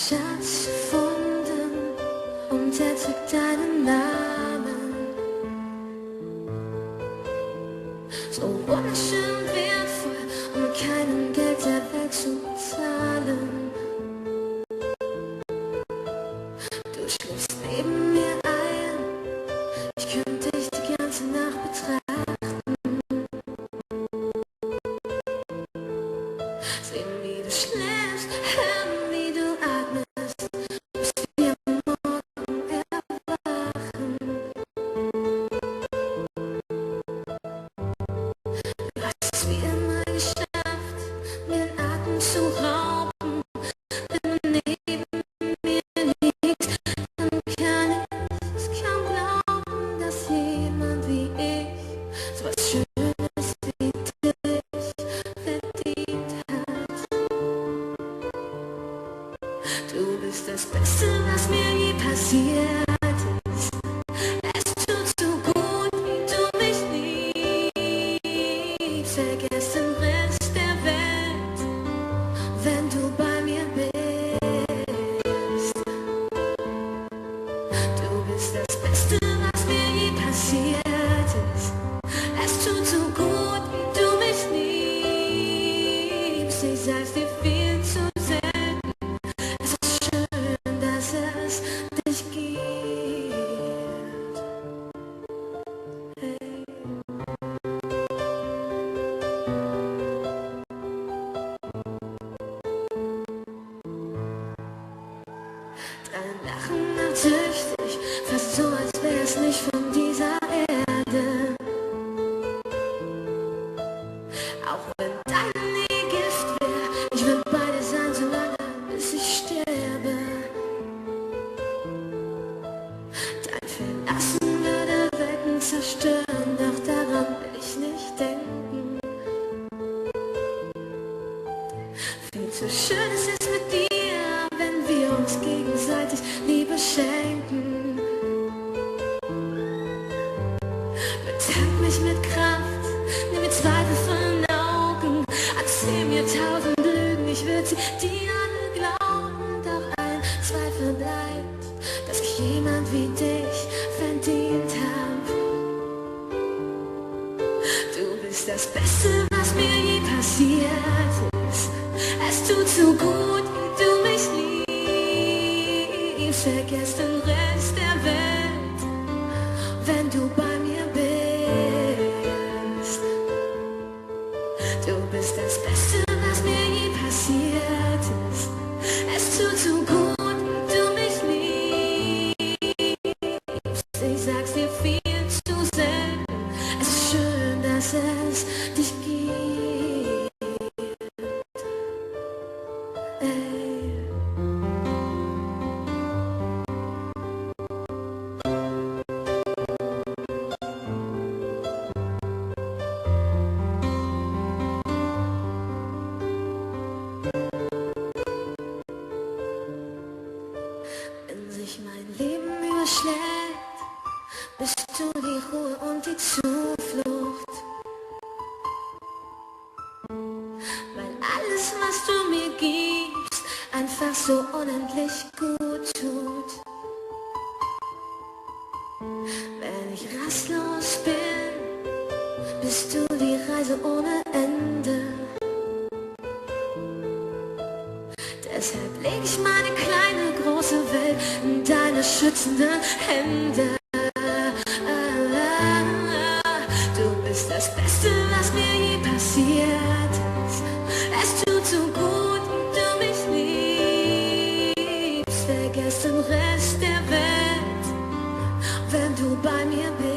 Schatz gefunden und er trägt deinen Namen. So wunderschön wertvoll, um keinem Geld der Welt zu zahlen. Du schläfst neben mir ein, ich könnte dich die ganze Nacht betrachten. Sehen, wie du schläfst, hören, wie du atmest, bis wir morgen erwachen. Du hast es wie immer geschafft, mir den Atem zu rauben. Wenn du neben mir liegst, dann kann ich es kaum glauben, dass jemand wie ich so was Schönes wie dich verdient hat. Du bist das Beste, was mir je passiert ist. Es tut so gut, wie du mich liebst. Vergiss den Rest der Welt, wenn du bei mir bist. Du bist das Beste, was mir je passiert ist. Es tut so gut, wie du mich liebst. Ich sag's dir viel zu selten. Es ist schön, dass es dich gibt. Hey. Dein Lachen macht süchtig, fast so, als wär's nicht von dieser Erde. Auch wenn dein nie Gift wär, ich will bei dir sein, solange bis ich sterbe. Dein Verlassen würde Welten zerstören, doch daran will ich nicht denken. Viel zu schön ist es mit dir, wenn wir uns gegenseitig Liebe schenken. Betank mich mit Kraft, nimm mir Zweifel von den Augen, erzähl mir 1000 Lügen, ich würd sie dir alle glauben. Doch ein Zweifel bleibt, dass ich jemand wie dich verdient hab. Du bist das Beste, was mir je passiert ist. Es tut so gut, wie du mich liebst. Vergiss den Rest der Welt, wenn du bei mir bist. Du bist das Beste, was mir je passiert ist. Es tut so gut, wie du mich liebst. Ich sag's dir viel zu selten. Es ist schön, dass es dich gibt. Ey. Wenn sich mein Leben überschlägt, bist du die Ruhe und die Zuflucht. Weil alles, was du mir gibst, einfach so unendlich gut tut. Wenn ich rastlos bin, bist du die Reise ohne Ende. Deshalb leg ich meine kleine, große Welt in deine schützenden Hände. Du bist das Beste, was mir je passiert ist. Es tut so gut, wie du mich liebst. Vergiss den Rest der Welt, wenn du bei mir bist.